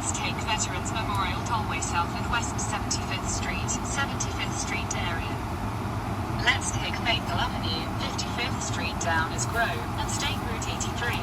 Let's take Veterans Memorial Tollway South and West 75th Street area. Let's take Maple Avenue, 55th Street down as Grove, and State Route 83.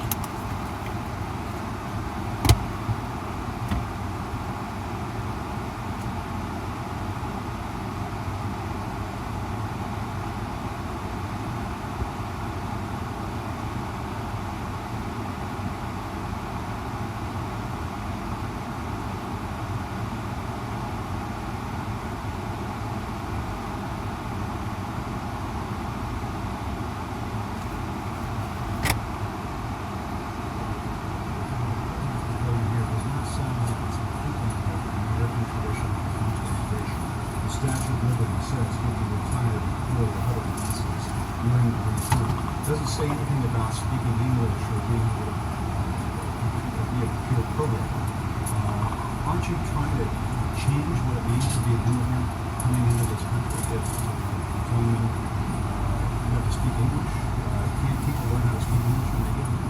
Statue of Liberty says he can retire before the other classes during the return. It doesn't say anything about speaking English or being able to be a pure programmer. Aren't you trying to change what it means to be an immigrant coming into this country? If you have to speak English, can't people learn how to speak English when they get here?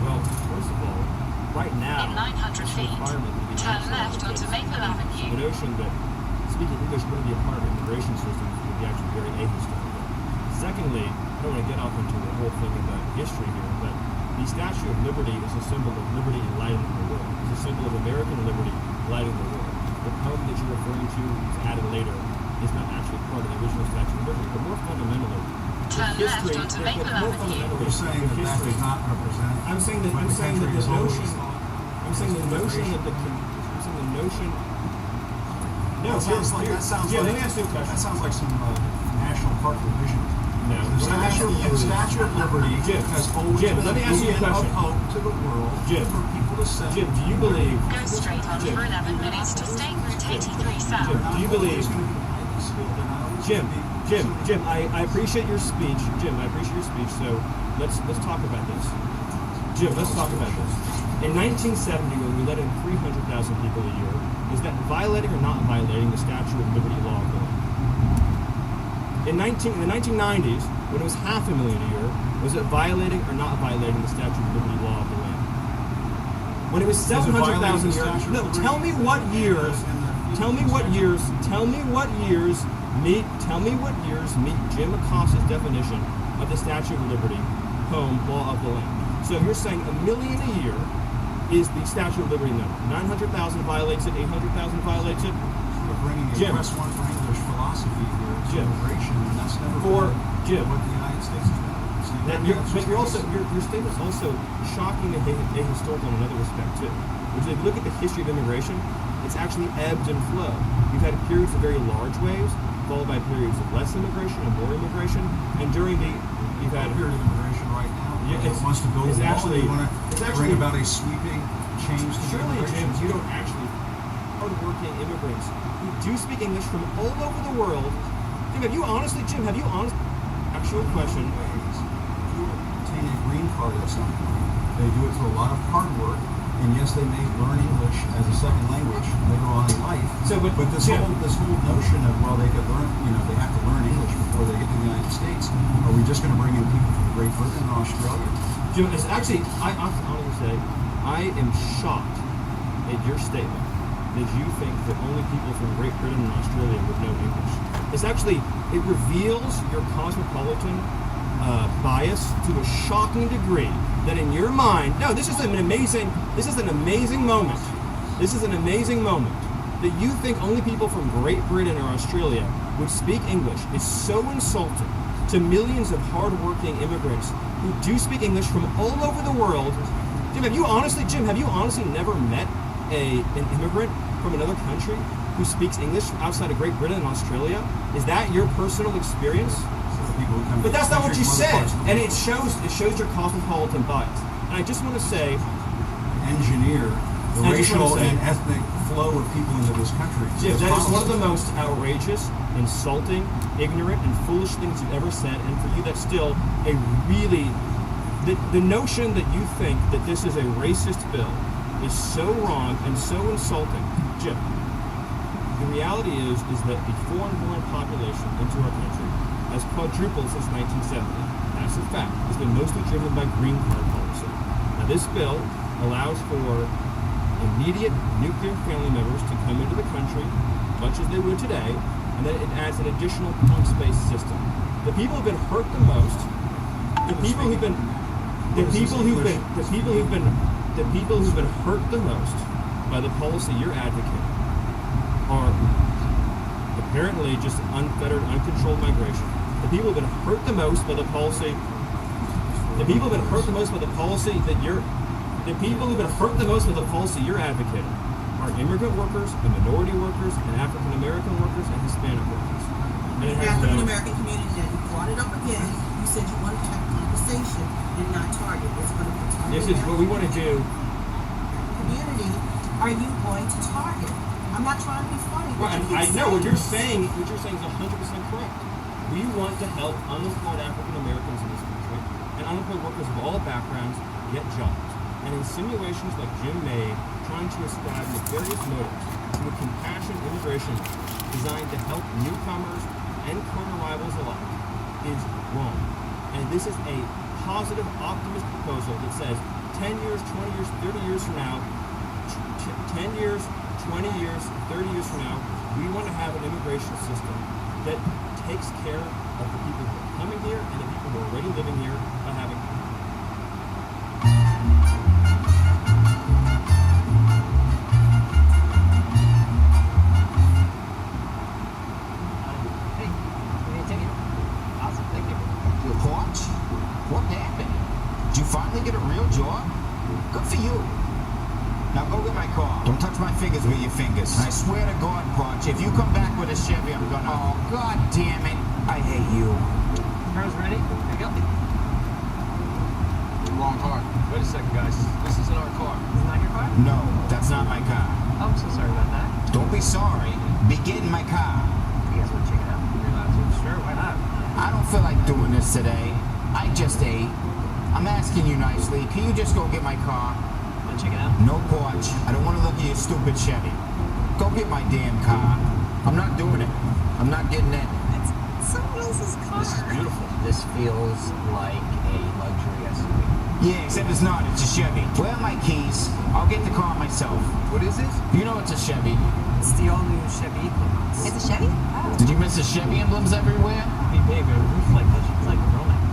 Well, first of all, right now, In 900 it's a feet, requirement to be turn national left onto because Maple Avenue. The notion that speaking English wouldn't be a part of immigration systems would be actually very ahistorical. Secondly, I don't want to get off into the whole thing about history here, but the Statue of Liberty is a symbol of liberty and lighting the world. It's a symbol of American liberty lighting the world. The poem that you're referring to is added later is not actually part of the original Statue of Liberty, but more fundamentally, Turn left onto Maple Avenue. You're saying that that does not represent I'm saying that what I'm the saying that country the has always notion thought. I'm saying the notion that no, That sounds Jim, like let me ask you a question. That sounds like some National Park Division. No. The Statue of Liberty Jim, has always Jim, been let me ask you a beacon question. of hope to the world Jim, for people to send. Jim, do you believe? Go straight on for 11 minutes to State Route 83 South. Jim, do you believe? Jim, I appreciate your speech. Jim, I appreciate your speech. So let's talk about this. Jim, let's talk about this. In 1970, when we let in 300,000 people a year, is that violating or not violating the Statue of Liberty law of the land? In the 1990s, when it was 500,000 a year, was it violating or not violating the Statue of Liberty law of the land? When it was 700,000 a year, no, tell me what years meet Jim Acosta's definition of the Statue of Liberty poem law of the land. So you're saying 1 million a year is the Statue of Liberty number. 900,000 violates it, 800,000 violates it. We're bringing a Jim. press one for English philosophy here to Jim. immigration, and that's never For been Jim. what the United States has done. So But your statement's also shocking and ahistorical in another respect too. Which is, if you look at the history of immigration, it's actually ebbed and flowed. You've had periods of very large waves, followed by periods of less immigration and more immigration, and during the you've had period of immigration right now. Yeah, it wants to go it's long. actually- You want it's to actually- bring about a sweeping change to surely, immigration. Jim, you don't actually hard-working immigrants who do speak English from all over the world. Jim, actual question. Ways to obtain a green card at some point. They do it through a lot of hard work, and yes, they may learn English as a second language later on in life. So, but this Jim, whole notion of they could learn, they have to learn English before they get to the United States. Are we just going to bring in people from Great Britain and Australia? Jim, it's actually, I honestly say, I am shocked at your statement that you think that only people from Great Britain and Australia would know English. It reveals your cosmopolitan bias to a shocking degree that in your mind, no, this is an amazing moment. This is an amazing moment that you think only people from Great Britain or Australia would speak English is so insulting to millions of hardworking immigrants who do speak English from all over the world. Jim, have you honestly never met an immigrant from another country who speaks English outside of Great Britain and Australia? Is that your personal experience? People who come But to that's not what you countries from other said, parts of the and world. it shows your cosmopolitan bias. And I just want to say, engineer the I just racial wanna say- and ethnic flow of people into this country. Jim, It's that is one of the policy. most outrageous, insulting, ignorant, and foolish things you've ever said. And for you, that's still a really the notion that you think that this is a racist bill is so wrong and so insulting, Jim. The reality is that the foreign-born population into our country has quadrupled since 1970. That's a fact. It's been mostly driven by green card policy. Now, this bill allows for immediate nuclear family members to come into the country, much as they would today, and then it adds an additional points-based system. The people who've been hurt the most, the people who've been hurt the most by the policy you're advocating are apparently just unfettered, uncontrolled migration. The people who've been hurt the most by the policy. The people who've been hurt the most by the policy that you're. The people who've been hurt the most by the policy you're advocating are immigrant workers, and minority workers, and African American workers, and Hispanic workers. And it The has African no. American community, that you brought it up again. You said you wanted to have conversation and not target. It's going to be targeted. This is what we want to do. Community, are you going to target? I'm not trying to be funny. But Well, you keep I know what you're saying. saying. What you're saying is 100% correct. We want to help unemployed African Americans in this country and unemployed workers of all backgrounds get jobs. And insinuations like Jim made, trying to ascribe nefarious motives to a compassionate immigration designed to help newcomers and current arrivals alike is wrong. And this is a positive, optimist proposal that says 10 years, 20 years, 30 years from now, 10 years, 20 years, 30 years from now, we want to have an immigration system that takes care of the people who are coming here and the people who are already living here by having. Hey, give me a ticket. Awesome, thank you. Your porch? What happened? Did you finally get a real job? Good for you. Now go get my car. Don't touch my fingers with your fingers. And I swear to God, Porch, if you come back with a Chevy, I'm gonna... Oh, God damn it. I hate you. Car's ready. Here you go. Wrong car. Wait a second, guys. This isn't our car. Isn't that your car? No, that's not my car. Oh, I'm so sorry about that. Don't be sorry. Be getting my car. You guys want to check it out? You're allowed to. Sure, why not? I don't feel like doing this today. I just ate. I'm asking you nicely. Can you just go get my car? Want to check it out? No, Porch. I don't want to look at your stupid Chevy. Go get my damn car. I'm not doing it. I'm not getting it. It's someone else's car. This is beautiful. This feels like a luxury SUV. Yeah, except it's not. It's a Chevy. Where are my keys? I'll get the car myself. What is it? You know it's a Chevy. It's the all-new Chevy Equinox. It's a Chevy? Oh. Did you miss the Chevy emblems everywhere? Hey, baby, it's like romance.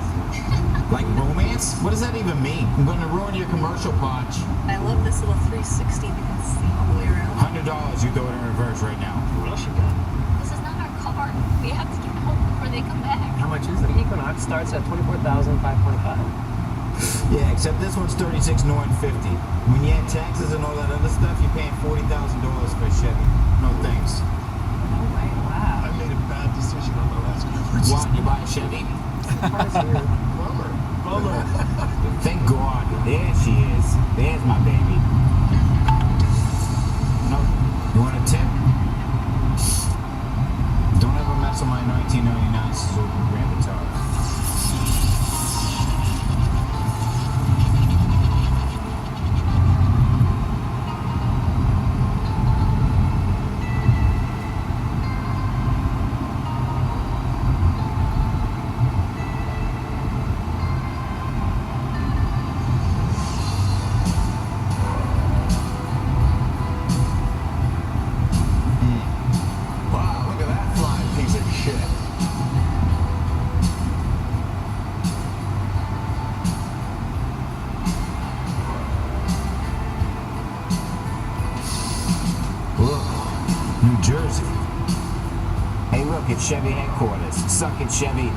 Like romance? What does that even mean? I'm going to ruin your commercial, Porch. I love this little 360 because it's the all the way around. $100 you throw it in reverse right now. What else you got? This is not our car. We have to get home before they come back. How much is it? The Equinox starts at $24,525. Yeah, except this one's $36,950. When you add taxes and all that other stuff, you're paying $40,000 for a Chevy. No thanks. Oh my wow. I made a bad decision on my last purchase. What? You buy a Chevy? Car's here. Bummer. Thank God. There she is. There's my baby. No. You want a tip? Don't ever mess with my 1999 Suzuki Grand Vitara. Wow, look at that flying piece of shit. Look, New Jersey. Hey, look, it's Chevy headquarters. Suck it, Chevy.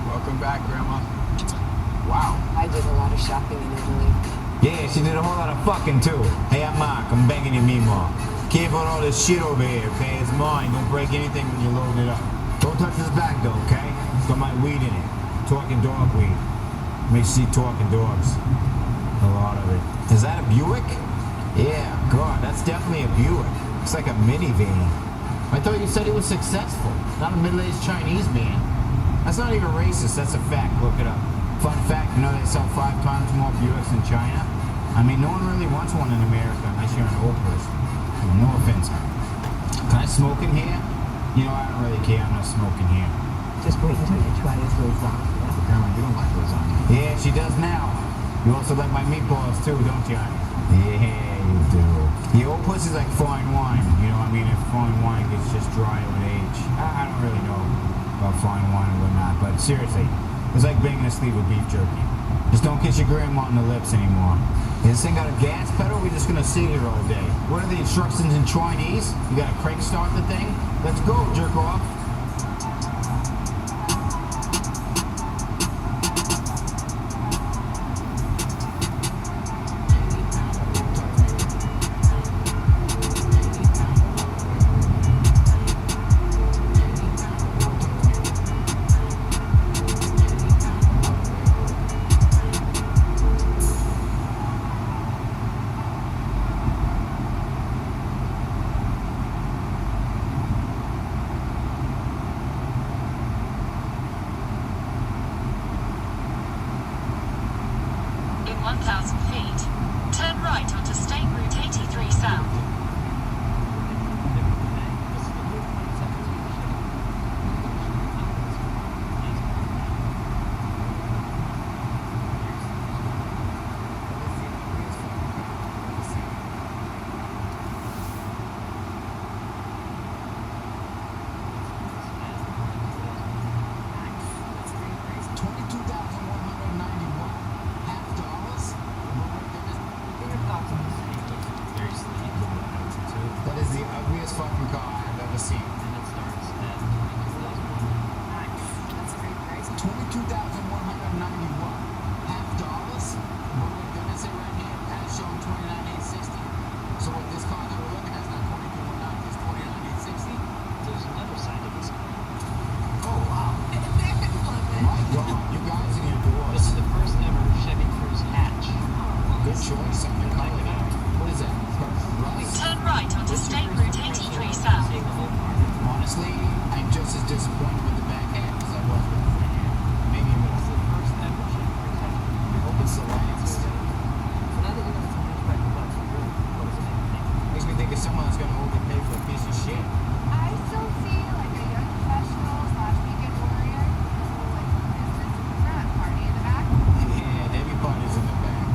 Welcome back, Grandma. Wow. I did a lot of shopping in Italy. Yeah, she did a whole lot of fucking too. Hey, I'm Mark. I'm begging you, Meemaw. Careful on all this shit over here, okay? It's mine. Don't break anything when you load it up. Don't touch this bag, though, okay? It's got my weed in it. Talking dog weed. May see talking dogs. A lot of it. Is that a Buick? Yeah, God, that's definitely a Buick. It's like a minivan. I thought you said he was successful, not a middle-aged Chinese man. That's not even racist, that's a fact. Look it up. Fun fact, you know they sell 5 times more Buicks in China? I mean, no one really wants one in America unless you're an old person. No offense. Can I smoke in here? You know, I don't really care. I'm not smoking here. Just wait until you try his lasagna. Apparently you don't like lasagna. Yeah, she does now. You also like my meatballs too, don't you, honey? Yeah, you do. The old pussy's like fine wine. You know, I mean, if fine wine gets just dry with age. I don't really know about fine wine or whatnot, but seriously, it's like banging a sleeve of beef jerky. Just don't kiss your grandma on the lips anymore. Is this thing got a gas pedal? We're just gonna sit here all day. What are the instructions in Chinese? You gotta crank start the thing? Let's go, jerk off. In 1,000 feet, turn right onto State Route 83 South. That is the ugliest fucking car I've ever seen. $22,191. Half dollars? Well, we're gonna say right here, has shown $29,860. So what this car that we're looking at is not $22,190, it's $29,860. There's another side of this car. Oh wow. My God, you guys in your doors. This is the first ever Chevy Cruze hatch. Good choice. Something like it. What is that? Rust? Turn right onto State Route 83 South. Seeing the whole car. Honestly, I'm just as disappointed with the back half as I was with the front half. Maybe more. It's the first ever Chevy Cruze hatch. I hope it's the last. So now that you know it's a hatchback deluxe, really, what does it make you think? Makes me think of someone that's going to overpay for a piece of shit. I still see like a young professional / weekend warrior, like business frat party in the back. Yeah, everybody's in the back.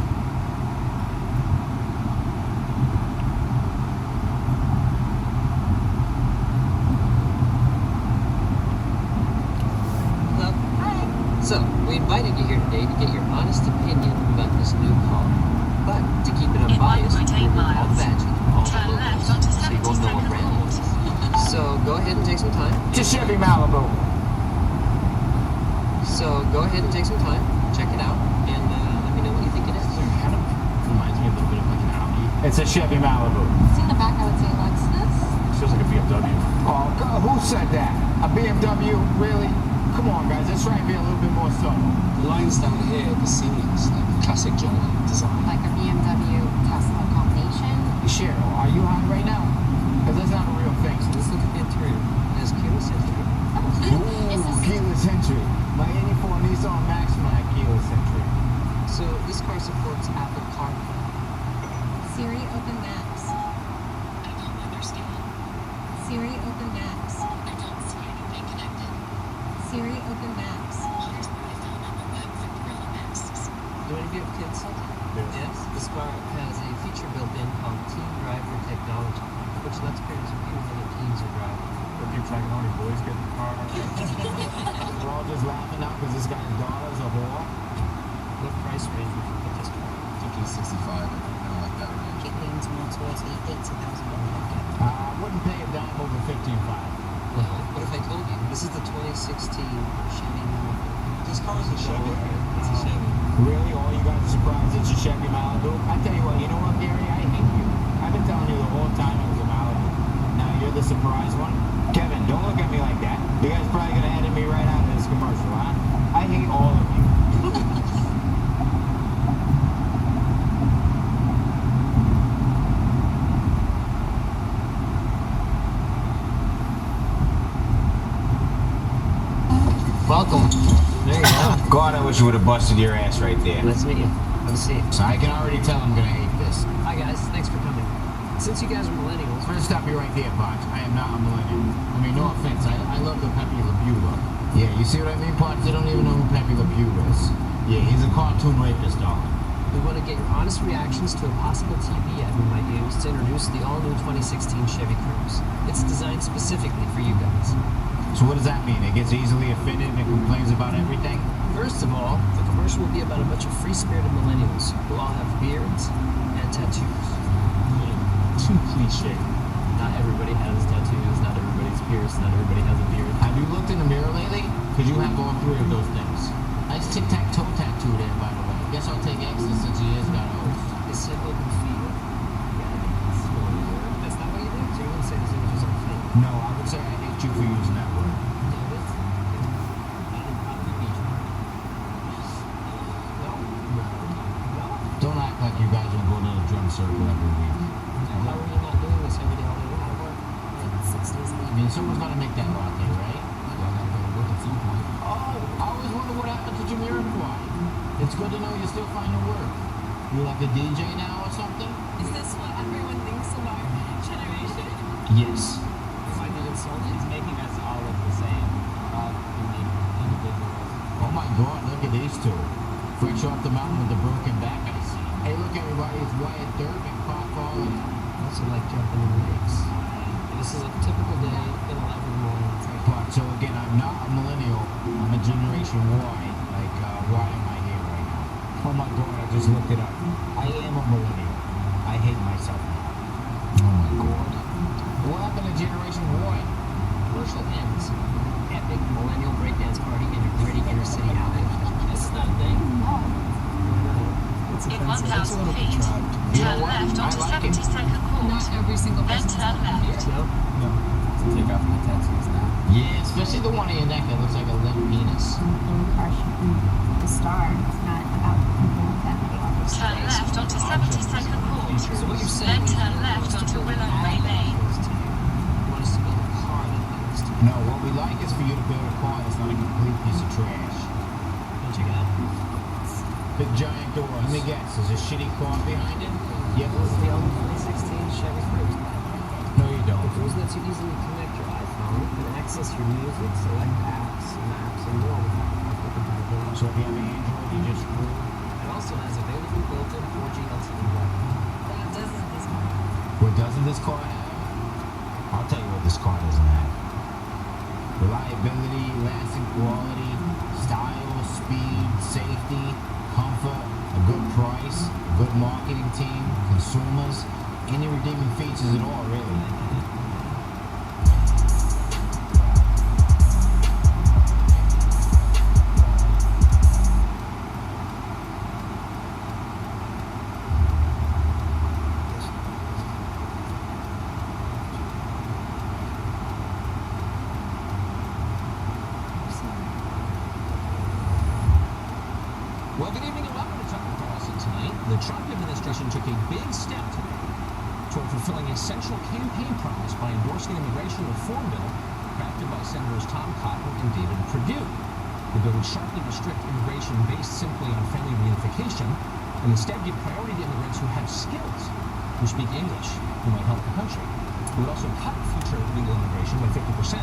Hello. Hi. So, we invited you here today to get your honest opinion about this new car. But to keep it In unbiased, 1.8 we'll remove all miles, the badging, all the turn left logos, onto so you won't know what 72nd brand it is. So go ahead and take some time. It's a Chevy Malibu. So go ahead and take some time, check it out, and let me know what you think it is. Kind of reminds me a little bit of like an Audi. It's a Chevy Malibu. See in the back, I would say Lexus. It feels like a BMW. Oh, God, who said that? A BMW? Really? Come on, guys. Let's try and be a little bit more subtle. The lines down here, the seams, like classic German design. Like a BMW Tesla combination. Cheryl, are you high right now? Because that's not a real thing. So let's look at the interior. It has keyless entry. Is this Keyless entry. My 84 Nissan Maxima had keyless entry. So this car supports Apple CarPlay. Siri open Maps? I don't understand. Siri open Maps? I don't see anything connected. Siri open Maps? Here's what I found on the web for Gorilla Maps. Do any of you have kids? Yes. This car has a feature built in called Teen Driver Technology, which lets parents view when their teens are driving. Or keep track of how many boys get in the car. We're all just laughing now because this guy's daughter's a whore. What price range would you put this car in? 50 to 65. I don't like that range. It leans more towards the $80,000 market. I wouldn't pay a dime over 15.5. Well, what if I told you this is the 2016 Chevy Malibu? This car is a Chevy. It's a Chevy. Really? All you guys are surprised it's a Chevy Malibu? I tell you what, you know what, Gary? I hate you. I've been telling you the whole time it was a Malibu. Now you're the surprise one? Kevin, don't look at me like that. You guys probably gonna edit me right out of this commercial, huh? I hate all of you. welcome. There you go. God, I wish you would have busted your ass right there. Nice to meet you. Have a seat. So I can already tell I'm gonna hate this. Hi guys, thanks for coming. Since you guys are millennials, I'm gonna stop you right there, Potts. I am not a millennial. I mean, no offense. I love the Pepe Le Pew look. Yeah, you see what I mean, Potts? They don't even know who Pepe Le Pew is. Yeah, he's a cartoon rapist, darling. we want to get your honest reactions to a possible TV ad we might use to introduce the all-new 2016 Chevy Cruze. It's designed specifically for you guys. So what does that mean? It gets easily offended and it complains about everything? First of all, the commercial will be about a bunch of free-spirited millennials who all have beards and tattoos. Too cliche. Not everybody has tattoos, not everybody's pierced, not everybody has a beard. Have you looked in the mirror lately? Because you have all three of those things. Nice tic-tac-toe tattoo there, by the way. Guess I'll take extra since he has got O's. It said open field. That's not what you do? So you wouldn't say this image is unfit. No, I would say I hate you for using that word. Don't act like you guys don't go to the drum circle every week. How are you not doing this every day all day long? Like 6 days a week. I mean, someone's got to make that latte, right? Well, I gotta work at some point. Oh, I always wonder what happened to Jamiroquai. It's good to know you're still finding work. You like a DJ now or something? Is this what everyone thinks of our generation? Yes. If I did insult, it's making us all look the same. All unique individuals. Oh my God, look at these two. Fresh off the mountain with the broken back, I see. Hey, look everybody, it's Wyatt Dirk and Pop Fallen. Also like jumping in lakes. This is a typical day in the life of a millennial. But so again, I'm not a millennial. I'm a Generation Y. Like, why am I here right now? Oh my God, I just looked it up. I am a millennial. I hate myself now. Oh my God. What happened to Generation Y? Commercial ends. Epic millennial breakdance party in a gritty inner city alley. This is not a thing. In 1,000 feet, You turn know what? left onto I like it. 72nd Court. Not every single Then person. turn left. No? No. Take off my tattoos now. Yeah, especially the one on your neck that looks like a limp penis. The star is not about people that they are. Turn left onto 72nd Court. So what you're saying Then is turn you want left us to onto build Willow an Ray ad that Lane. appeals to you. You want us to build a car that appeals to you. No, what we like is for you to build a car that's not a complete piece of trash. What you got? Big giant door. Let me guess. There's a shitty car behind it? Yep. This is the old 2016 Chevy Cruze. No, you The don't. Cruze lets you easily connect your iPhone and access your music, select apps, maps, and more without compatibility. So if you have an Android, you just screw. It also has available built-in 4G LTE Wi-Fi. What doesn't this car? What doesn't this car have? I'll tell you what this car doesn't have. Reliability, lasting quality, style, speed, safety, comfort, a good price, a good marketing team, consumers, any redeeming features at all, really. Well, good evening and welcome to Tucker Carlson tonight. The Trump administration took a big step today toward fulfilling a central campaign promise by endorsing the immigration reform bill crafted by Senators Tom Cotton and David Perdue. The bill would sharply restrict immigration based simply on family reunification and instead give priority to immigrants who have skills, who speak English, who might help the country. It would also cut future legal immigration by 50%,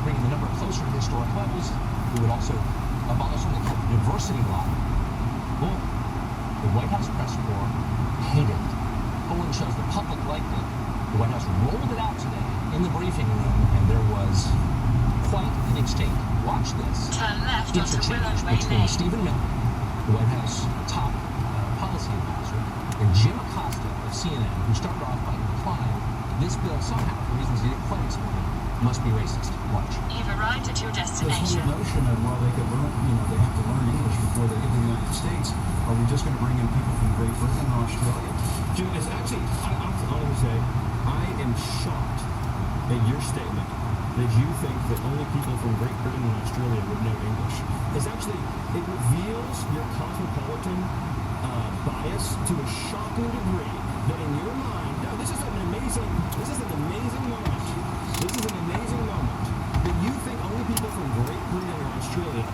bringing the number closer to historic levels. It would also abolish something called the diversity law. Boom. The White House press corps hated it. Polling shows the public liked it. The White House rolled it out today in the briefing room, and there was quite an exchange. Watch this. Turn left onto Interchange Willow Ray between Lane. Stephen Miller, the White House top policy advisor, and Jim Acosta of CNN, who started off by implying this bill somehow, for reasons he didn't quite explain, must be racist. Watch. You've arrived at your This destination. whole notion of, well, they could learn, they have to learn English before they get to the United States. Are we just going to bring in people from Great Britain and Australia? Jim, it's actually, I'm going to say, I am shocked at your statement that you think that only people from Great Britain and Australia would know English. It's actually, it reveals your cosmopolitan bias to a shocking degree that in your mind, now this is an amazing moment. This is an amazing moment that you think only people from Great Britain or Australia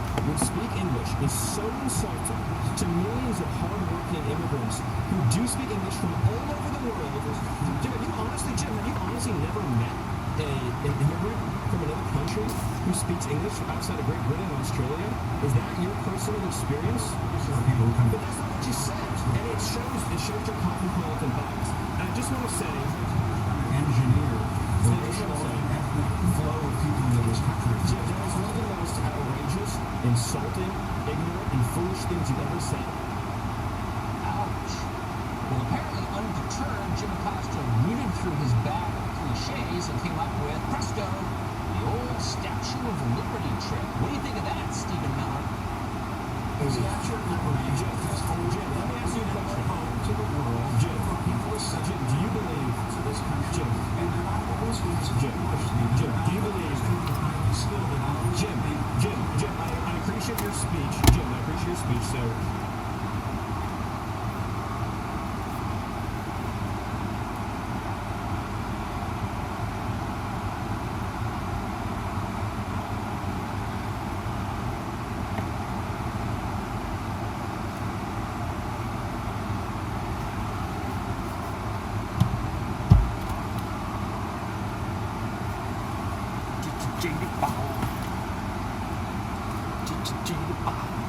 is so insulting to millions of hard-working immigrants who do speak English from all over the world. Jim, have you honestly never met an immigrant from another country who speaks English outside of Great Britain and Australia? Is that your personal experience? People who come But that's not what you said, and it shows your cosmopolitan bias. And I just want to say, engineer the racial and ethnic flow of people in this country. Jim, that is one of the most outrageous, insulting, ignorant, and foolish things you've ever said. Ouch. Well, apparently undeterred, Jim Acosta rooted through his bag of cliches and came up with, presto, the old Statue of Liberty trick. What do you think of that, Stephen Miller? Is that your liberty? Jim, let me ask you a question. To the world, Jim, for people to send Jim, do you believe to this country? Jim, And they're not always going to Jim, Jim, do you believe highly skilled and always Jim, I appreciate your speech. Jim, I appreciate your speech. So, Jaded Bow.